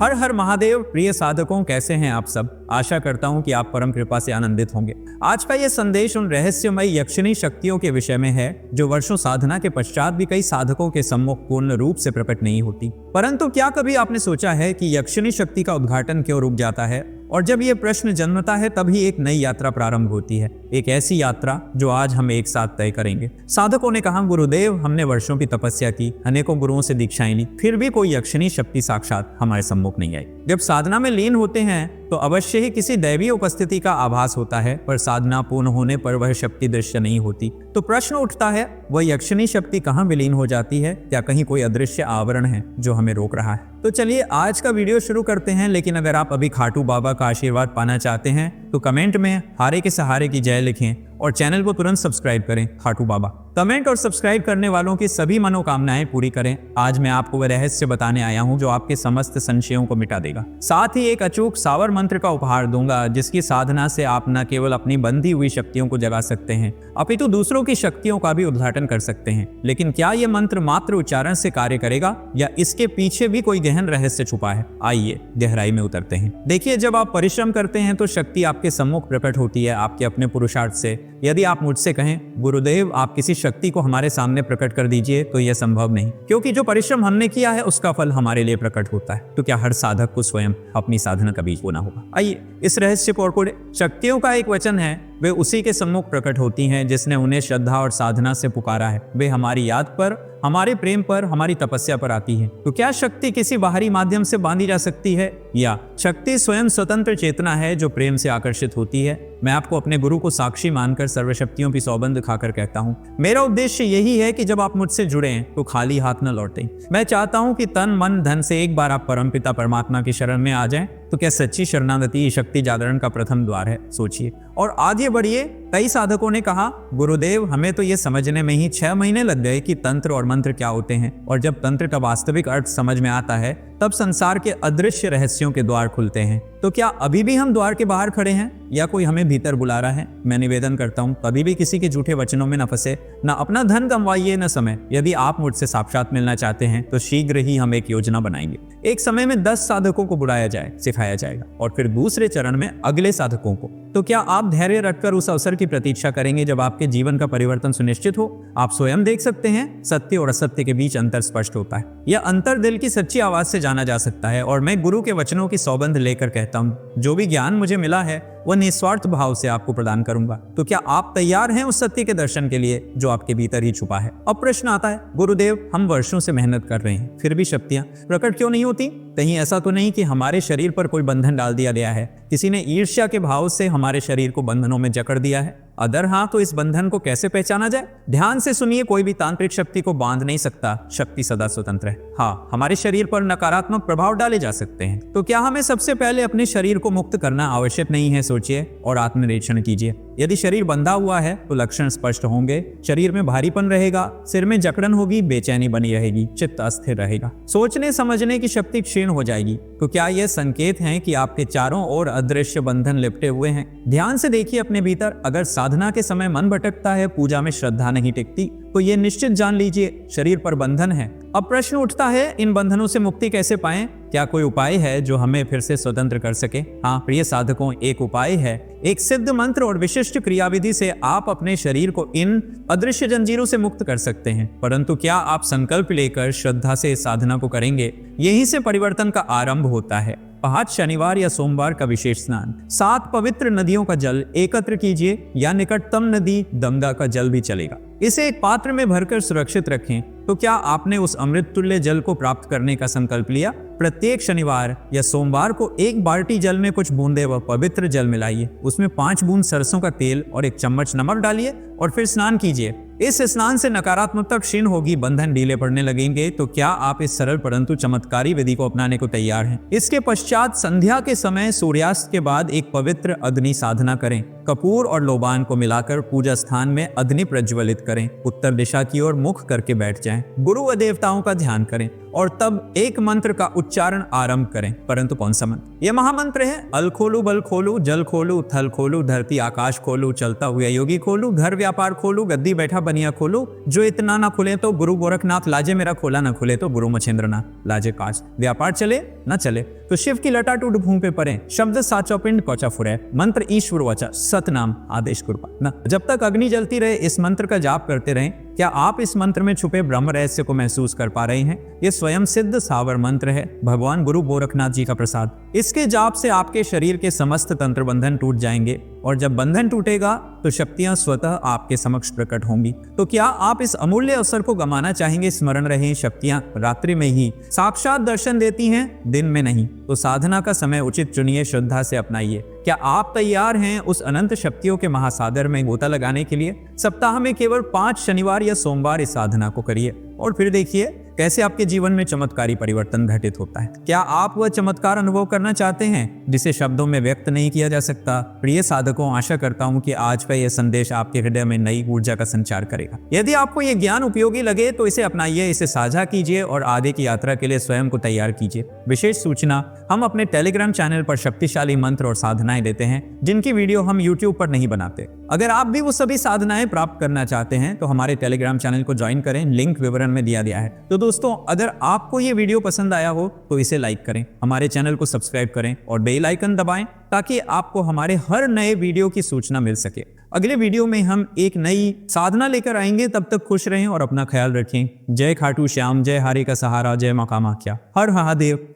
हर हर महादेव। प्रिय साधकों, कैसे हैं आप सब? आशा करता हूं कि आप परम कृपा से आनंदित होंगे। आज का यह संदेश उन रहस्यमय यक्षिणी शक्तियों के विषय में है जो वर्षों साधना के पश्चात भी कई साधकों के सम्मुख पूर्ण रूप से प्रकट नहीं होती। परंतु क्या कभी आपने सोचा है कि यक्षिणी शक्ति का उद्घाटन क्यों रुक जाता है? और जब यह प्रश्न जन्मता है तभी एक नई यात्रा प्रारंभ होती है, एक ऐसी यात्रा जो आज हम एक साथ तय करेंगे। साधकों ने कहा, गुरुदेव, हमने वर्षों की तपस्या की, अनेकों गुरुओं से दीक्षाएं ली, फिर भी कोई यक्षिणी शक्ति साक्षात हमारे सम्मुख नहीं आई। जब साधना में लीन होते हैं तो अवश्य ही किसी दैवीय उपस्थिति का आभास होता है, पर साधना पूर्ण होने पर वह शक्ति दृश्य नहीं होती। तो प्रश्न उठता है, वह यक्षिणी शक्ति कहाँ विलीन हो जाती है? क्या कहीं कोई अदृश्य आवरण है जो हमें रोक रहा है? तो चलिए आज का वीडियो शुरू करते हैं। लेकिन अगर आप अभी खाटू बाबा का आशीर्वाद पाना चाहते हैं तो कमेंट में हारे के सहारे की जय लिखें और चैनल को तुरंत सब्सक्राइब करें। खाटू बाबा कमेंट और सब्सक्राइब करने वालों की सभी मनोकामनाएं पूरी करें। आज मैं आपको वह रहस्य बताने आया हूं जो आपके समस्त संशयों को मिटा देगा। साथ ही एक अचूक सावर मंत्र का उपहार दूंगा जिसकी साधना से आप न केवल अपनी बंधी हुई शक्तियों को जगा सकते हैं अपितु दूसरों की शक्तियों का भी उद्घाटन कर सकते हैं। लेकिन क्या यह मंत्र मात्र उच्चारण से कार्य करेगा या इसके पीछे भी कोई गहन रहस्य छुपा है? आइए गहराई में उतरते हैं। देखिए, जब आप परिश्रम करते हैं तो शक्ति आपके सम्मुख प्रकट होती है, आपके अपने पुरुषार्थ से। यदि आप मुझसे कहें, गुरुदेव आप किसी शक्ति को हमारे सामने प्रकट कर दीजिए, तो यह संभव नहीं, क्योंकि जो परिश्रम हमने किया है उसका फल हमारे लिए प्रकट होता है। तो क्या हर साधक को स्वयं अपनी साधना का बीज बोना होगा? आइए इस रहस्य को और खोलें। शक्तियों का एक वचन है, वे उसी के सम्मुख प्रकट होती हैं जिसने उन्हें श्रद्धा और साधना से पुकारा है। वे हमारी याद पर, हमारे प्रेम पर, हमारी तपस्या पर आती है। तो क्या शक्ति किसी बाहरी माध्यम से बांधी जा सकती है, या शक्ति स्वयं स्वतंत्र चेतना है जो प्रेम से आकर्षित होती है? मैं आपको अपने गुरु को साक्षी मानकर सर्वशक्तियों की सौगंध खाकर कहता हूँ, मेरा उद्देश्य यही है कि जब आप मुझसे जुड़ें तो खाली हाथ न लौटें। मैं चाहता हूँ कि तन मन धन से एक बार आप परमपिता परमात्मा की शरण में आ जाएं। तो क्या सच्ची शरणागति शक्ति जागरण का प्रथम द्वार है? सोचिए और आगे बढ़िए। कई साधकों ने कहा, गुरुदेव हमें तो ये समझने में ही 6 महीने लग गए कि तंत्र और मंत्र क्या होते हैं, और जब तंत्र का वास्तविक अर्थ समझ में आता है तब संसार के अदृश्य रहस्यों के द्वार खुलते हैं। तो क्या अभी भी हम द्वार के बाहर खड़े हैं या कोई हमें भीतर बुला रहा है? मैं निवेदन करता हूँ, कभी भी किसी के झूठे वचनों में न फंसे, न अपना धन गंवाइए न समय। यदि आप मुझसे साक्षात मिलना चाहते हैं तो शीघ्र ही हम एक योजना बनाएंगे। एक समय में 10 साधकों को बुलाया जाए, सिखाया जाएगा, और फिर दूसरे चरण में अगले साधकों को। तो क्या आप धैर्य रखकर उस अवसर की प्रतीक्षा करेंगे जब आपके जीवन का परिवर्तन सुनिश्चित हो? आप स्वयं देख सकते हैं, सत्य और असत्य के बीच अंतर स्पष्ट होता है। यह अंतर दिल की सच्ची आवाज से जाना जा सकता है। और मैं गुरु के वचनों की सौगंध लेकर कहता हूँ, जो भी ज्ञान मुझे मिला है वह निस्वार्थ भाव से आपको प्रदान करूंगा। तो क्या आप तैयार हैं उस सत्य के दर्शन के लिए जो आपके भीतर ही छुपा है? अब प्रश्न आता है, गुरुदेव हम वर्षों से मेहनत कर रहे हैं फिर भी शक्तियां प्रकट क्यों नहीं होती? कहीं ऐसा तो नहीं कि हमारे शरीर पर कोई बंधन डाल दिया गया है? किसी ने ईर्ष्या के भाव से हमारे शरीर को बंधनों में जकड़ दिया है? अगर हाँ, तो इस बंधन को कैसे पहचाना जाए? ध्यान से सुनिए, कोई भी तांत्रिक शक्ति को बांध नहीं सकता। शक्ति सदा स्वतंत्र है। हाँ, हमारे शरीर पर नकारात्मक प्रभाव डाले जा सकते हैं। तो क्या हमें सबसे पहले अपने शरीर को मुक्त करना आवश्यक नहीं है? सोचिए और आत्मनिरीक्षण कीजिए। यदि शरीर बंधा हुआ है तो लक्षण स्पष्ट होंगे। शरीर में भारीपन रहेगा, सिर में जकड़न होगी, बेचैनी बनी रहेगी, चित्त अस्थिर रहेगा, सोचने समझने की शक्ति क्षीण हो जाएगी। तो क्या यह संकेत है कि आपके चारों ओर अदृश्य बंधन लिपटे हुए हैं? ध्यान से देखिए अपने भीतर। अगर साधना के समय मन भटकता है, पूजा में श्रद्धा नहीं टिकती, तो ये निश्चित जान लीजिए शरीर पर बंधन है। अब प्रश्न उठता है, इन बंधनों से मुक्ति कैसे पाएं? क्या कोई उपाय है जो हमें फिर से स्वतंत्र कर सके? हाँ प्रिय साधकों, एक उपाय है। एक सिद्ध मंत्र और विशिष्ट क्रियाविधि से आप अपने शरीर को इन अदृश्य जंजीरों से मुक्त कर सकते हैं। परंतु क्या आप संकल्प लेकर श्रद्धा से इस साधना को करेंगे? यहीं से परिवर्तन का आरंभ होता है। आज शनिवार या सोमवार का विशेष स्नान, 7 पवित्र नदियों का जल एकत्र कीजिए, या निकटतम नदी गंगा का जल भी चलेगा। इसे एक पात्र में भरकर सुरक्षित रखें। तो क्या आपने उस अमृत तुल्य जल को प्राप्त करने का संकल्प लिया? प्रत्येक शनिवार या सोमवार को 1 बाल्टी जल में कुछ बूंदे व पवित्र जल मिलाइए, उसमें 5 बूंद सरसों का तेल और 1 चम्मच नमक डालिए और फिर स्नान कीजिए। इस स्नान से नकारात्मकता क्षीण होगी, बंधन ढीले पड़ने लगेंगे। तो क्या आप इस सरल परंतु चमत्कारी विधि को अपनाने को तैयार हैं? इसके पश्चात संध्या के समय सूर्यास्त के बाद एक पवित्र अग्नि साधना करें। कपूर और लोबान को मिलाकर पूजा स्थान में अग्नि प्रज्वलित करें। उत्तर दिशा की ओर मुख करके बैठ जाएं। गुरु व देवताओं का ध्यान करें और तब एक मंत्र का उच्चारण आरंभ करें। परंतु कौन सा मंत्र? यह महामंत्र है, अल खोलू बल खोलू, जल खोलू थल खोलू, धरती आकाश खोलू, चलता हुआ योगी खोलू, घर व्यापार खोलू, गद्दी बैठा बनिया खोलू, जो इतना ना खुले तो गुरु गोरखनाथ लाजे मेरा खोला, ना खुले तो गुरु मछेंद्रनाथ लाजे काज, व्यापार चले ना चले तो शिव की लटा टूट भूमि पे पड़े, शब्द साचो पिंड कोचा फुरे, मंत्र ईश्वर वचा, सतनाम आदेश कृपा ना। जब तक अग्नि जलती रहे इस मंत्र का जाप करते रहें। क्या आप इस मंत्र में छुपे ब्रह्म रहस्य को महसूस कर पा रहे हैं? ये स्वयं सिद्ध सावर मंत्र है, भगवान गुरु गोरखनाथ जी का प्रसाद। इसके जाप से आपके शरीर के समस्त तंत्र बंधन टूट जाएंगे और जब बंधन टूटेगा तो शक्तियां स्वतः आपके समक्ष प्रकट होंगी। तो क्या आप इस अमूल्य अवसर को गंवाना चाहेंगे? स्मरण रहे, शक्तियां रात्रि में ही साक्षात दर्शन देती हैं, दिन में नहीं। तो साधना का समय उचित चुनिए, श्रद्धा से अपनाइए। क्या आप तैयार हैं उस अनंत शक्तियों के महासागर में गोता लगाने के लिए? सप्ताह में केवल 5 शनिवार या सोमवार इस साधना को करिए और फिर देखिए कैसे आपके जीवन में चमत्कारी परिवर्तन घटित होता है। क्या आप वह चमत्कार अनुभव करना चाहते हैं जिसे शब्दों में व्यक्त नहीं किया जा सकता? प्रिय साधकों, आशा करता हूं कि आज का यह संदेश आपके हृदय में नई ऊर्जा का संचार करेगा। यदि आपको यह ज्ञान उपयोगी लगे तो इसे अपनाइए, इसे साझा कीजिए और आगे की यात्रा के लिए स्वयं को तैयार कीजिए। विशेष सूचना, हम अपने टेलीग्राम चैनल पर शक्तिशाली मंत्र और साधनाएं देते हैं जिनकी वीडियो हम यूट्यूब पर नहीं बनाते। अगर आप भी वो सभी साधनाएं प्राप्त करना चाहते हैं तो हमारे टेलीग्राम चैनल को ज्वाइन करें, लिंक विवरण में दिया गया है। तो दोस्तों, अगर आपको ये वीडियो पसंद आया हो तो इसे लाइक करें, हमारे चैनल को सब्सक्राइब करें और बेल आइकन दबाएं ताकि आपको हमारे हर नए वीडियो की सूचना मिल सके। अगले वीडियो में हम एक नई साधना लेकर आएंगे। तब तक खुश रहें और अपना ख्याल रखें। जय खाटू श्याम, जय हरि का सहारा, जय मां कामाख्या, हर महादेव।